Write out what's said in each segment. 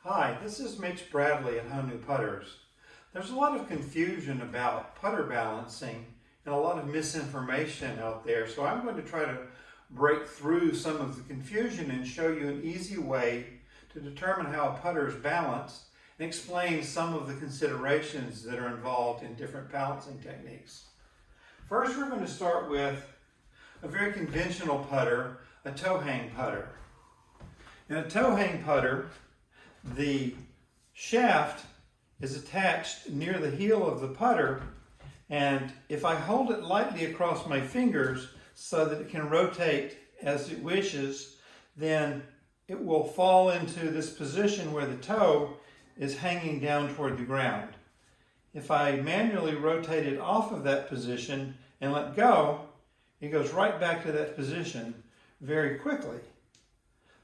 Hi, this is Mitch Bradley at Honu Putters. There's a lot of confusion about putter balancing and a lot of misinformation out there, so I'm going to try to break through some of the confusion and show you an easy way to determine how a putter is balanced and explain some of the considerations that are involved in different balancing techniques. First, we're going to start with a very conventional putter, a toe hang putter. In a toe hang putter, the shaft is attached near the heel of the putter, and if I hold it lightly across my fingers so that it can rotate as it wishes, then it will fall into this position where the toe is hanging down toward the ground. If I manually rotate it off of that position and let go, it goes right back to that position very quickly.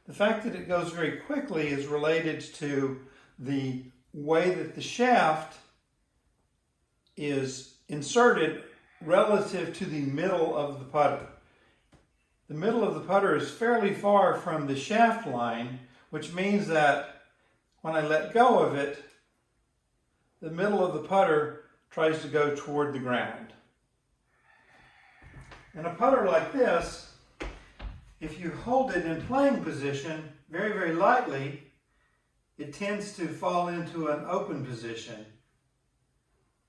The fact that it goes very quickly is related to the way that the shaft is inserted relative to the middle of the putter. The middle of the putter is fairly far from the shaft line, which means that when I let go of it, the middle of the putter tries to go toward the ground. In a putter like this, if you hold it in playing position very, very lightly, it tends to fall into an open position.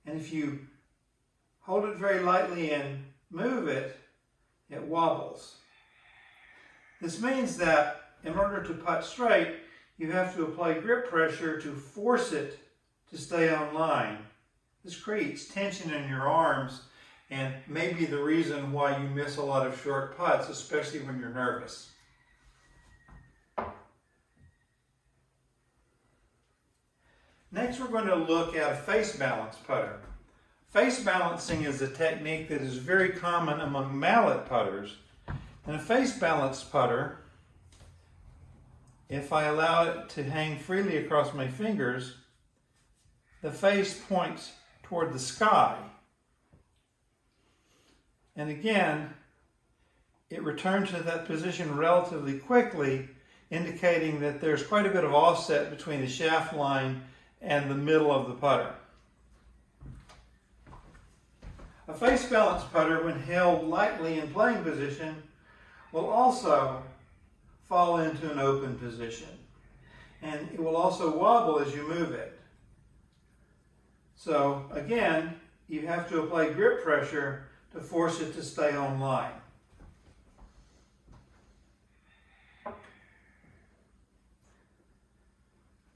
And if you hold it very lightly and move it, it wobbles. This means that in order to putt straight, you have to apply grip pressure to force it to stay on line. This creates tension in your arms and may be the reason why you miss a lot of short putts, especially when you're nervous. Next, we're going to look at a face balance putter. Face balancing is a technique that is very common among mallet putters. In a face balance putter, if I allow it to hang freely across my fingers, the face points toward the sky. And again, it returns to that position relatively quickly, indicating that there's quite a bit of offset between the shaft line and the middle of the putter. A face balance putter, when held lightly in playing position, will also fall into an open position. And it will also wobble as you move it. So again, you have to apply grip pressure to force it to stay on line.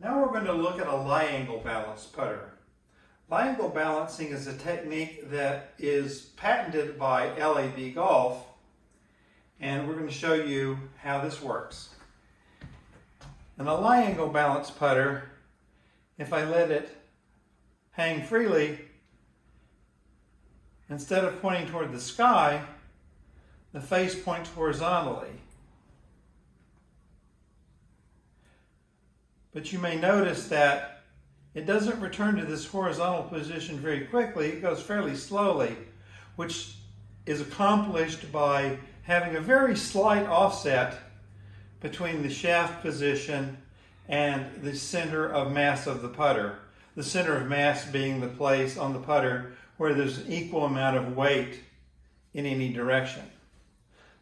Now we're going to look at a lie angle balance putter. Lie angle balancing is a technique that is patented by LAB Golf, and we're going to show you how this works. In a lie angle balance putter, if I let it hang freely, instead of pointing toward the sky, the face points horizontally. But you may notice that it doesn't return to this horizontal position very quickly. It goes fairly slowly, which is accomplished by having a very slight offset between the shaft position and the center of mass of the putter. The center of mass being the place on the putter where there's an equal amount of weight in any direction.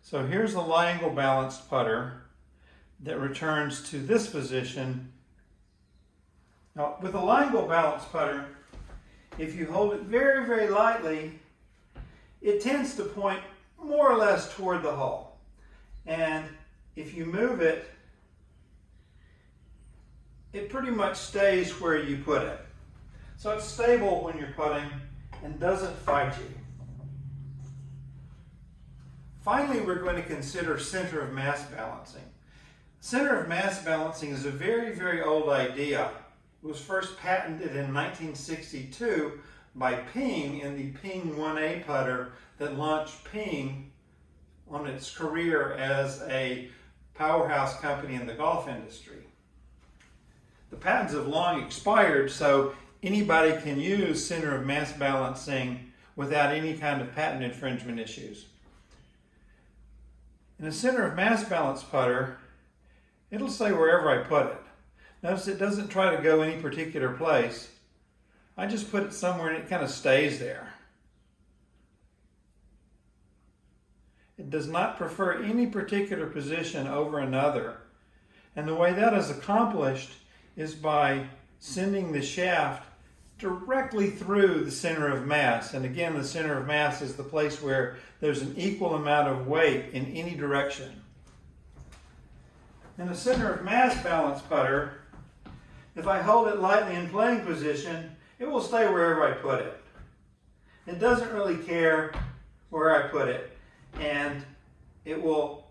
So here's a lie angle balanced putter that returns to this position. Now, with a lie angle balanced putter, if you hold it very, very lightly, it tends to point more or less toward the hole. And if you move it, it pretty much stays where you put it. So it's stable when you're putting and doesn't fight you. Finally, we're going to consider center of mass balancing. Center of mass balancing is a very, very old idea. It was first patented in 1962 by Ping in the Ping 1A putter that launched Ping on its career as a powerhouse company in the golf industry. The patents have long expired, so anybody can use center of mass balancing without any kind of patent infringement issues. In a center of mass balance putter, it'll stay wherever I put it. Notice it doesn't try to go any particular place. I just put it somewhere and it kind of stays there. It does not prefer any particular position over another. And the way that is accomplished is by sending the shaft directly through the center of mass. And again, the center of mass is the place where there's an equal amount of weight in any direction. In the center of mass balance putter, if I hold it lightly in playing position, it will stay wherever I put it. It doesn't really care where I put it, and it will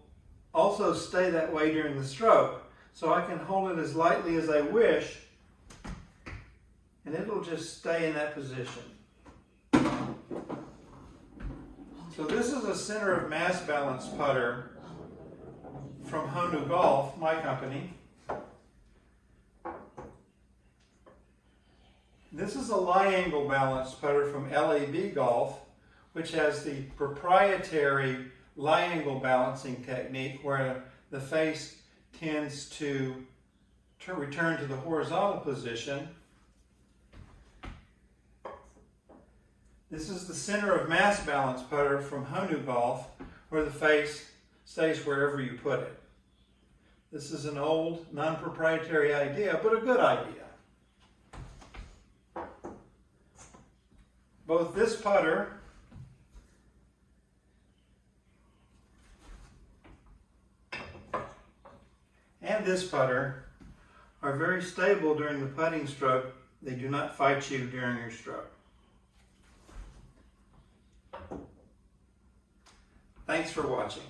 also stay that way during the stroke. So I can hold it as lightly as I wish, and it'll just stay in that position. So this is a center of mass balance putter from Honu Golf, my company. This is a lie angle balance putter from LAB Golf, which has the proprietary lie angle balancing technique where the face tends to return to the horizontal position. This is the center of mass balance putter from Honu Golf, where the face stays wherever you put it. This is an old, non-proprietary idea, but a good idea. Both this putter and this putter are very stable during the putting stroke. They do not fight you during your stroke. Thanks for watching.